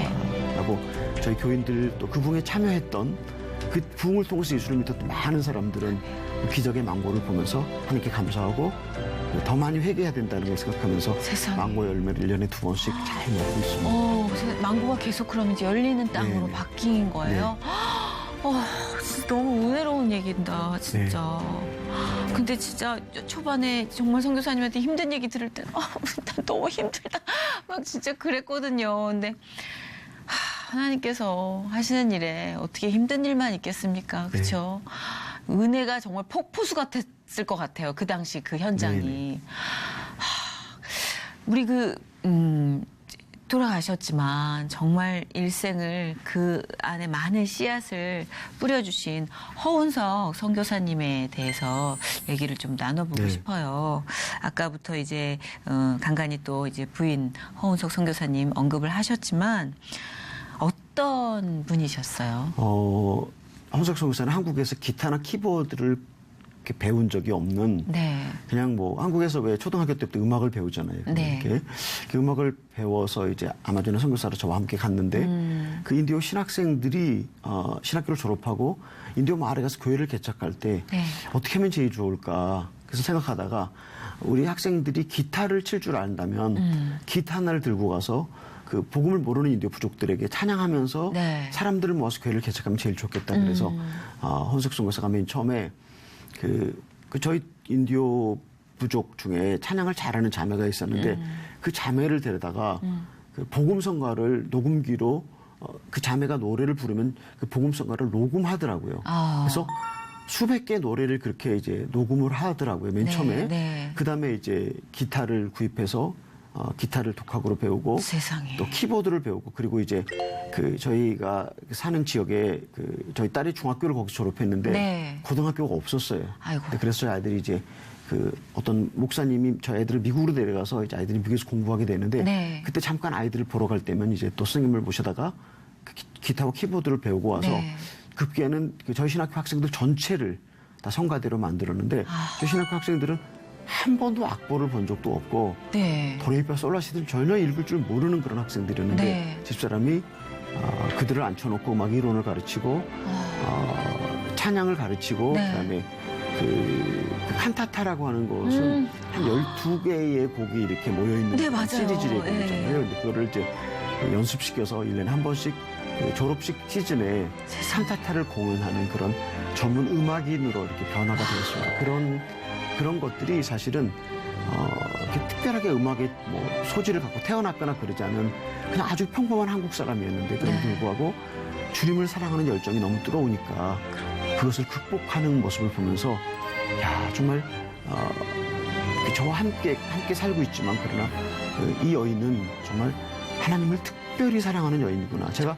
라고 저희 교인들 또 그 부흥에 참여했던 그 부흥을 통해서 예수를 믿었던 많은 사람들은 기적의 망고를 보면서 하나님께 감사하고 더 많이 회개해야 된다는 걸 생각하면서 세상에. 망고 열매를 1년에 2번씩 잘 먹고 있습니다. 망고가 계속 그러면 이제 열리는 땅으로 네. 바뀐 거예요? 진짜 너무 은혜로운 얘기다, 진짜. 근데 진짜 초반에 정말 선교사님한테 힘든 얘기 들을 때, 난 너무 힘들다. 막 진짜 그랬거든요. 근데 하나님께서 하시는 일에 어떻게 힘든 일만 있겠습니까? 그렇죠? 은혜가 정말 폭포수 같았을 것 같아요. 그 당시 그 현장이. 우리 돌아가셨지만 정말 일생을 그 안에 많은 씨앗을 뿌려주신 허운석 선교사님에 대해서 얘기를 좀 나눠보고 싶어요. 아까부터 이제 간간히 또 이제 부인 허운석 선교사님 언급을 하셨지만 어떤 분이셨어요? 허운석 선교사는 한국에서 기타나 키보드를 이렇게 배운 적이 없는 네. 그냥 뭐 한국에서 왜 초등학교 때부터 음악을 배우잖아요. 네. 이렇게 그 음악을 배워서 이제 아마존의 선교사로 저와 함께 갔는데 그 인디오 신학생들이 신학교를 졸업하고 인디오 마을에 가서 교회를 개척할 때 네. 어떻게 하면 제일 좋을까 그래서 생각하다가 우리 학생들이 기타를 칠 줄 안다면 기타 하나를 들고 가서 그 복음을 모르는 인디오 부족들에게 찬양하면서 네. 사람들을 모아서 교회를 개척하면 제일 좋겠다. 그래서 헌석 선교사가 맨 처음에 그 저희 인디오 부족 중에 찬양을 잘하는 자매가 있었는데 그 자매를 데려다가 그 복음성가를 녹음기로 그 자매가 노래를 부르면 그 복음성가를 녹음하더라고요. 그래서 수백 개 노래를 그렇게 이제 녹음을 하더라고요. 맨 네, 처음에. 네. 그다음에 이제 기타를 구입해서 기타를 독학으로 배우고 세상에. 또 키보드를 배우고 그리고 이제 그 저희가 사는 지역에 그 저희 딸이 중학교를 거기서 졸업했는데 네. 고등학교가 없었어요. 아이고. 그래서 저희 아이들이 이제 그 어떤 목사님이 저희 아이들을 미국으로 데려가서 이제 아이들이 미국에서 공부하게 되는데 네. 그때 잠깐 아이들을 보러 갈 때면 이제 또 스님을 모셔다가 그 기타와 키보드를 배우고 와서 네. 급기에는 그 저희 신학교 학생들 전체를 다 성가대로 만들었는데 저희 신학교 학생들은 한 번도 악보를 본 적도 없고 네. 도레미파 솔라시들 전혀 읽을 줄 모르는 그런 학생들이었는데 네. 집사람이 그들을 앉혀놓고 음악 이론을 가르치고 찬양을 가르치고 네. 그다음에 그 칸타타라고 하는 것은 한 12개의 곡이 이렇게 모여있는 네, 맞아요. 시리즈의 곡이잖아요. 네. 근데 그거를 이제 연습시켜서 1년에 한 번씩 그 졸업식 시즌에 칸타타를 공연하는 그런 전문 음악인으로 이렇게 변화가 되었습니다. 그런 것들이 사실은 이렇게 특별하게 음악에 뭐 소질을 갖고 태어났거나 그러지 않은 그냥 아주 평범한 한국 사람이었는데 그럼에도 불구하고 주님을 사랑하는 열정이 너무 뜨거우니까 그것을 극복하는 모습을 보면서 야 정말 저와 함께 살고 있지만 그러나 이 여인은 정말 하나님을 특별히 사랑하는 여인이구나. 제가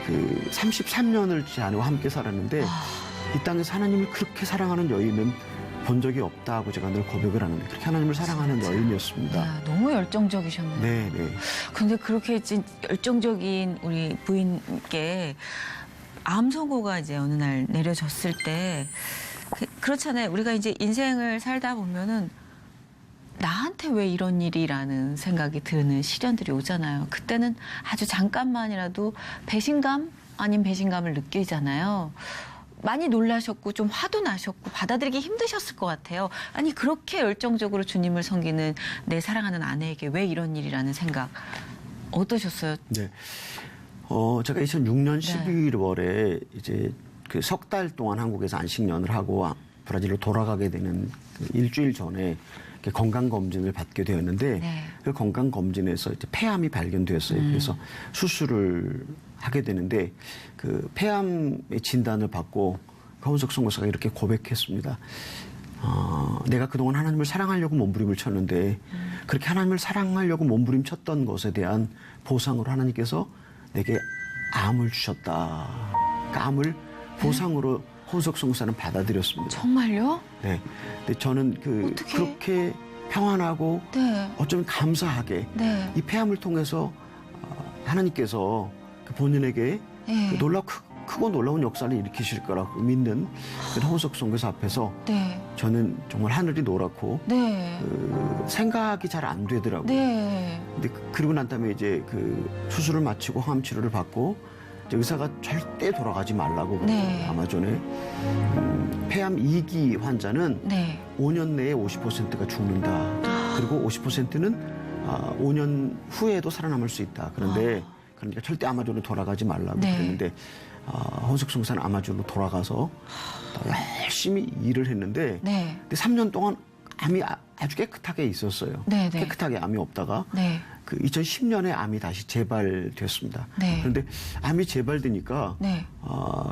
그 33년을 제 아내와 함께 살았는데 이 땅에서 하나님을 그렇게 사랑하는 여인은 본 적이 없다고 제가 늘 고백을 하는데 그렇게 하나님을 사랑하는 여인이었습니다. 야, 너무 열정적이셨네요. 네. 근데 그렇게 열정적인 우리 부인께 암 선고가 이제 어느 날 내려졌을 때 그렇잖아요. 우리가 이제 인생을 살다 보면은 나한테 왜 이런 일이라는 생각이 드는 시련들이 오잖아요. 그때는 아주 잠깐만이라도 배신감 아닌 배신감을 느끼잖아요. 많이 놀라셨고 좀 화도 나셨고 받아들이기 힘드셨을 것 같아요. 아니 그렇게 열정적으로 주님을 섬기는 내 사랑하는 아내에게 왜 이런 일이라는 생각 어떠셨어요? 네. 제가 2006년 12월에 이제 그 석 달 동안 한국에서 안식년을 하고 브라질로 돌아가게 되는 그 일주일 전에 건강 검진을 받게 되었는데 그 건강 검진에서 이제 폐암이 발견되었어요. 그래서 수술을 하게 되는데 그 폐암의 진단을 받고 허은석 선교사가 이렇게 고백했습니다. 내가 그동안 하나님을 사랑하려고 몸부림을 쳤는데 그렇게 하나님을 사랑하려고 몸부림쳤던 것에 대한 보상으로 하나님께서 내게 암을 주셨다. 그 암을 보상으로 허은석 선교사는 받아들였습니다. 정말요? 네. 근데 저는 어떡해? 그렇게 평안하고 네. 어쩌면 감사하게 네. 이 폐암을 통해서 하나님께서 그 본인에게 네. 그 크고 놀라운 역사를 일으키실 거라고 믿는 허은석 선교사 앞에서 네. 저는 정말 하늘이 노랗고 네. 생각이 잘 안 되더라고요. 네. 근데 그리고 난 다음에 이제 그 수술을 마치고 항암 치료를 받고 이제 의사가 절대 돌아가지 말라고 네. 아마존에 폐암 2기 환자는 네. 5년 내에 50%가 죽는다. 그리고 50%는 5년 후에도 살아남을 수 있다. 그런데 그러니까 절대 아마존에 돌아가지 말라고 네. 그랬는데 헌석 선교사는 아마존으로 돌아가서 열심히 일을 했는데 네. 근데 3년 동안 암이 아주 깨끗하게 있었어요. 네, 네. 깨끗하게 암이 없다가 네. 그 2010년에 암이 다시 재발됐습니다. 네. 그런데 암이 재발되니까 네.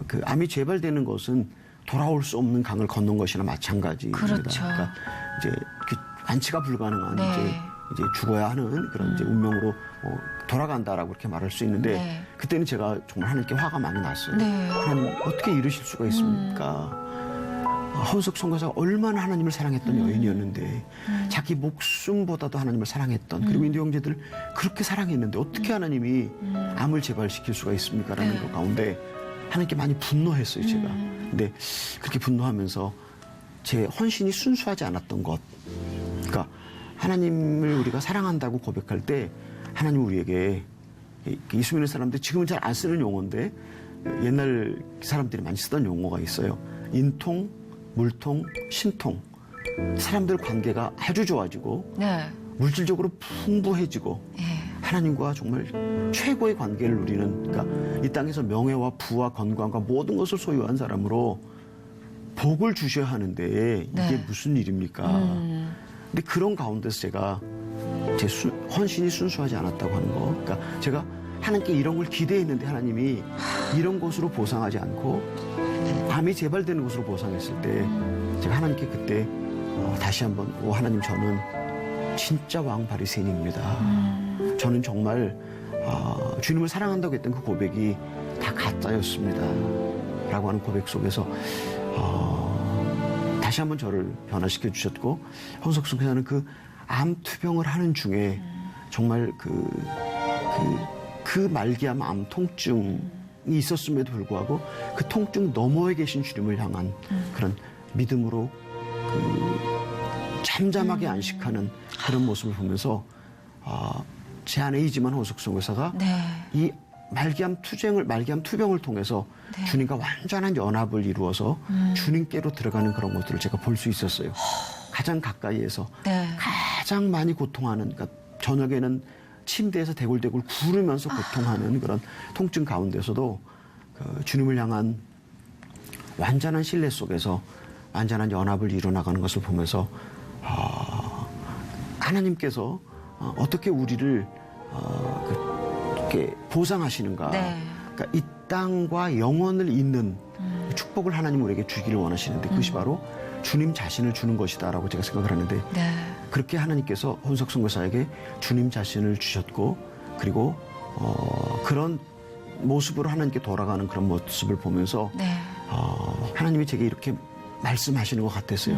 그 암이 재발되는 것은 돌아올 수 없는 강을 건넌 것이나 마찬가지입니다. 그렇죠. 그러니까 이제 그 완치가 불가능한 네. 이제 죽어야 하는 그런 이제 운명으로 돌아간다라고 이렇게 말할 수 있는데 네. 그때는 제가 정말 하나님께 화가 많이 났어요. 네. 하나님 어떻게 이러실 수가 있습니까? 헌석 선교사가 얼마나 하나님을 사랑했던 여인이었는데 자기 목숨보다도 하나님을 사랑했던 그리고 인도 형제들을 그렇게 사랑했는데 어떻게 하나님이 암을 재발시킬 수가 있습니까? 라는 네. 것 가운데 하나님께 많이 분노했어요, 제가. 근데 그렇게 분노하면서 제 헌신이 순수하지 않았던 것. 그러니까 하나님을 우리가 사랑한다고 고백할 때 하나님 우리에게 이수민의 사람들 지금은 잘 안 쓰는 용어인데 옛날 사람들이 많이 쓰던 용어가 있어요. 인통, 물통, 신통. 사람들 관계가 아주 좋아지고 네. 물질적으로 풍부해지고 예. 하나님과 정말 최고의 관계를 누리는 그러니까 이 땅에서 명예와 부와 건강과 모든 것을 소유한 사람으로 복을 주셔야 하는데 이게 네. 무슨 일입니까? 근데 그런 가운데서 제가 제 헌신이 순수하지 않았다고 하는 거. 그러니까 제가 하나님께 이런 걸 기대했는데 하나님이 이런 것으로 보상하지 않고 밤이 재발되는 것으로 보상했을 때 제가 하나님께 그때 다시 한번 하나님 저는 진짜 왕 바리새인입니다. 저는 정말 주님을 사랑한다고 했던 그 고백이 다 가짜였습니다. 라고 하는 고백 속에서 다시 한번 저를 변화시켜 주셨고 헌석순 교사는 그 암 투병을 하는 중에 정말 그 말기암 암 통증이 있었음에도 불구하고 그 통증 너머에 계신 주님을 향한 그런 믿음으로 잠잠하게 안식하는 그런 모습을 보면서 제 아내이지만 헌석순 교사가 네. 이 말기암 투병을 통해서 네. 주님과 완전한 연합을 이루어서 주님께로 들어가는 그런 것들을 제가 볼 수 있었어요. 가장 가까이에서 네. 가장 많이 고통하는 그러니까 저녁에는 침대에서 대굴대굴 구르면서 고통하는 그런 통증 가운데서도 그 주님을 향한 완전한 신뢰 속에서 완전한 연합을 이뤄나가는 것을 보면서 하나님께서 어떻게 우리를 이렇게 보상하시는가. 네. 그러니까 이 땅과 영원을 잇는 축복을 하나님 우리에게 주기를 원하시는데 그것이 바로 주님 자신을 주는 것이다라고 제가 생각을 하는데 네. 그렇게 하나님께서 헌석순 교사에게 주님 자신을 주셨고 그리고 그런 모습으로 하나님께 돌아가는 그런 모습을 보면서 네. 하나님이 제게 이렇게 말씀하시는 것 같았어요.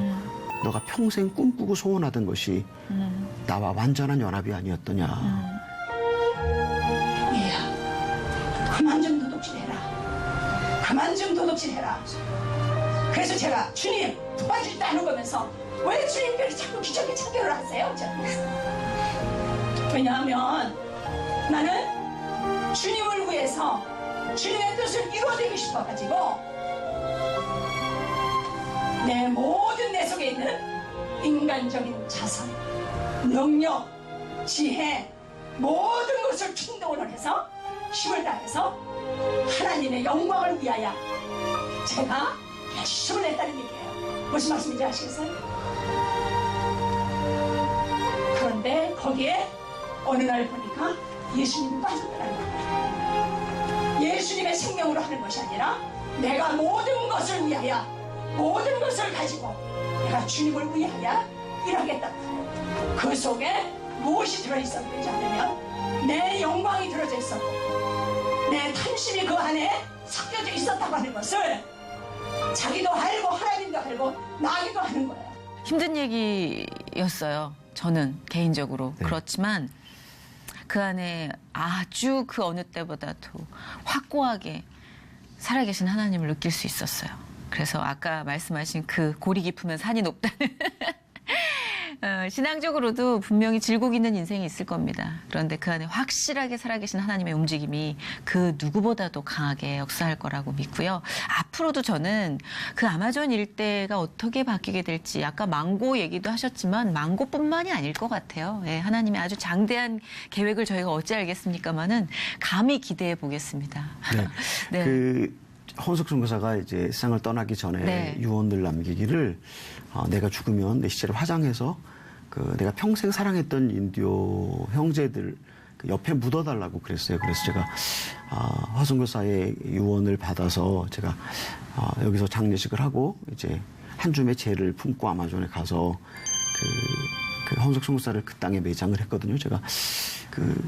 너가 평생 꿈꾸고 소원하던 것이 나와 완전한 연합이 아니었더냐. 얘야, 그만 좀 도둑질해라. 그만 좀 도둑질해라. 그래서 제가 주님 도와줄 때 하는 거면서 왜 주님께서 자꾸 귀찮게 참견을 하세요? 왜냐하면 나는 주님을 위해서 주님의 뜻을 이루어내고 싶어가지고 내 모든 내 속에 있는 인간적인 자선, 능력, 지혜 모든 것을 충동을 해서 힘을 다해서 하나님의 영광을 위하여 제가 열심을 냈다는 얘기예요. 무슨 말씀인지 아시겠어요? 그런데 거기에 어느 날 보니까 예수님이 빠졌더라는 거예요. 예수님의 생명으로 하는 것이 아니라 내가 모든 것을 위하여 모든 것을 가지고 내가 주님을 위하여 일하겠다. 그 속에 무엇이 들어있었는지 아니면 내 영광이 들어져 있었고 내 탐심이 그 안에 섞여져 있었다고 하는 것을 자기도 알고 하나님도 알고 나기도 하는 거예요. 힘든 얘기였어요. 저는 개인적으로. 네. 그렇지만 그 안에 아주 그 어느 때보다도 확고하게 살아계신 하나님을 느낄 수 있었어요. 그래서 아까 말씀하신 그 골이 깊으면 산이 높다는 신앙적으로도 분명히 질곡 있는 인생이 있을 겁니다. 그런데 그 안에 확실하게 살아계신 하나님의 움직임이 그 누구보다도 강하게 역사할 거라고 믿고요. 앞으로도 저는 그 아마존 일대가 어떻게 바뀌게 될지 아까 망고 얘기도 하셨지만 망고뿐만이 아닐 것 같아요. 예, 하나님의 아주 장대한 계획을 저희가 어찌 알겠습니까마는 감히 기대해 보겠습니다. 네. 네. 그 헌석순 교사가 이제 세상을 떠나기 전에 네. 유언을 남기기를 내가 죽으면 내 시체를 화장해서 내가 평생 사랑했던 인디오 형제들 그 옆에 묻어달라고 그랬어요. 그래서 제가 화순 교사의 유언을 받아서 제가 여기서 장례식을 하고 이제 한 줌의 재를 품고 아마존에 가서 그 헌석순 교사를 그 땅에 매장을 했거든요. 제가 그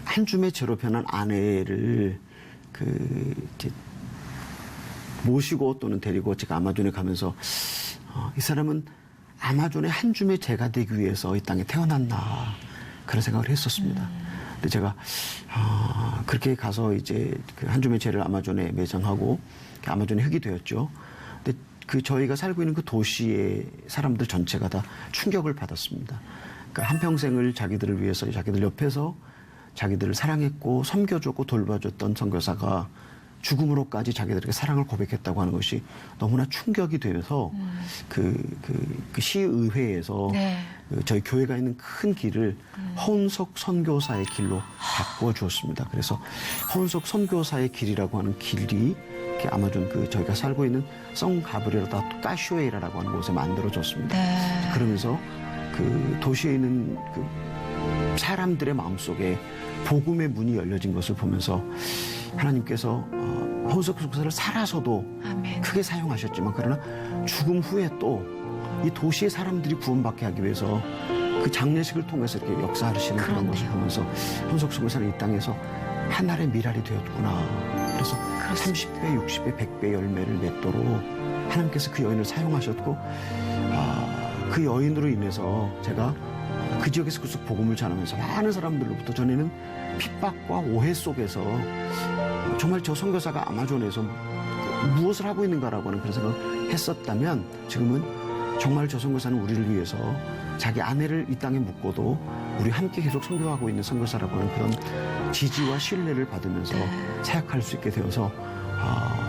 한 줌의 재로 변한 아내를 이제 모시고 또는 데리고 제가 아마존에 가면서 이 사람은 아마존의 한 줌의 재가 되기 위해서 이 땅에 태어났나 그런 생각을 했었습니다. 근데 제가 그렇게 가서 이제 그 한 줌의 재를 아마존에 매장하고 아마존의 흙이 되었죠. 근데 그 저희가 살고 있는 그 도시의 사람들 전체가 다 충격을 받았습니다. 그러니까 한평생을 자기들을 위해서 자기들 옆에서 자기들을 사랑했고 섬겨줬고 돌봐줬던 선교사가 죽음으로까지 자기들에게 사랑을 고백했다고 하는 것이 너무나 충격이 되면서 그 시의회에서 네. 저희 교회가 있는 큰 길을 허운석 선교사의 길로 바꾸어 주었습니다. 그래서 허운석 선교사의 길이라고 하는 길이 이렇게 아마존 저희가 살고 있는 성 가브리엘다 까슈에이라라고 하는 곳에 만들어졌습니다. 네. 그러면서 그 도시에 있는 그 사람들의 마음속에 복음의 문이 열려진 것을 보면서 하나님께서 허운석 선교사를 살아서도 아멘. 크게 사용하셨지만 그러나 죽음 후에 또 이 도시의 사람들이 구원받게 하기 위해서 그 장례식을 통해서 이렇게 역사하시는 그런 것을 그렇네요. 보면서 허운석 선교사는 이 땅에서 하늘의 미랄이 되었구나. 그래서 30배, 60배, 100배 열매를 맺도록 하나님께서 그 여인을 사용하셨고 그 여인으로 인해서 제가 그 지역에서 계속 복음을 전하면서 많은 사람들로부터 전에는 핍박과 오해 속에서 정말 저 선교사가 아마존에서 무엇을 하고 있는가라고 하는 그런 생각을 했었다면 지금은 정말 저 선교사는 우리를 위해서 자기 아내를 이 땅에 묻고도 우리 함께 계속 선교하고 있는 선교사라고 하는 그런 지지와 신뢰를 받으면서 사역할 수 있게 되어서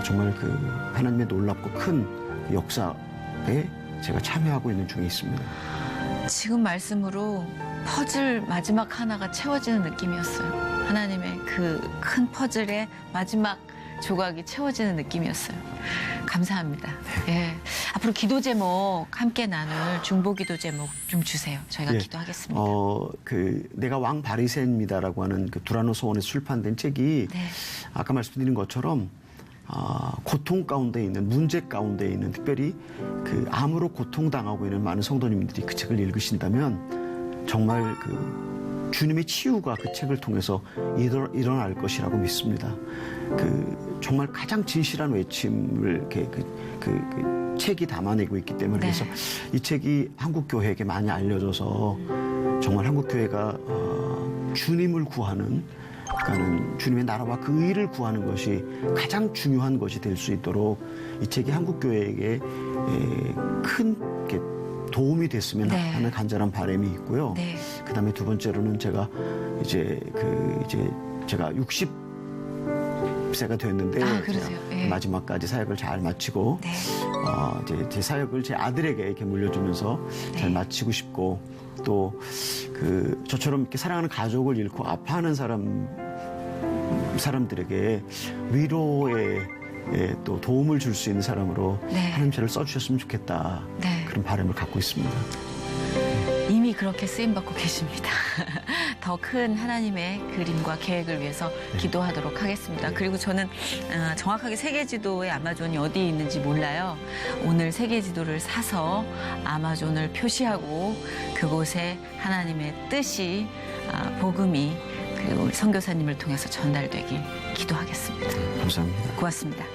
정말 그 하나님의 놀랍고 큰 역사에 제가 참여하고 있는 중에 있습니다. 지금 말씀으로 퍼즐 마지막 하나가 채워지는 느낌이었어요. 하나님의 그 큰 퍼즐의 마지막 조각이 채워지는 느낌이었어요. 감사합니다. 예. 앞으로 기도 제목 함께 나눌 중보 기도 제목 좀 주세요. 저희가 예. 기도하겠습니다. 내가 왕 바리새입니다라고 하는 그 두라노 소원에서 출판된 책이 네. 아까 말씀드린 것처럼 고통 가운데 있는 문제 가운데 있는 특별히 그 암으로 고통당하고 있는 많은 성도님들이 그 책을 읽으신다면 정말 그 주님의 치유가 그 책을 통해서 일어날 것이라고 믿습니다. 그 정말 가장 진실한 외침을 이렇게 그 책이 담아내고 있기 때문에 네. 그래서 이 책이 한국 교회에게 많이 알려져서 정말 한국 교회가 주님을 구하는 그러니까는 주님의 나라와 그 의를 구하는 것이 가장 중요한 것이 될 수 있도록 이 책이 한국 교회에게 큰 도움이 됐으면 네. 하는 간절한 바람이 있고요. 네. 그다음에 두 번째로는 제가 제가 60세가 됐는데 그러세요. 제가 예. 마지막까지 사역을 잘 마치고 네. 이제 제 사역을 제 아들에게 이렇게 물려주면서 네. 잘 마치고 싶고 또 저처럼 이렇게 사랑하는 가족을 잃고 아파하는 사람들에게 위로에 또 도움을 줄 수 있는 사람으로 네. 하나님 저를 써주셨으면 좋겠다. 네. 그런 바람을 갖고 있습니다. 이미 그렇게 쓰임받고 계십니다. 더 큰 하나님의 그림과 계획을 위해서 기도하도록 하겠습니다. 그리고 저는 정확하게 세계지도의 아마존이 어디에 있는지 몰라요. 오늘 세계지도를 사서 아마존을 표시하고 그곳에 하나님의 뜻이 복음이 그리고 우리 선교사님을 통해서 전달되길 기도하겠습니다. 감사합니다. 고맙습니다.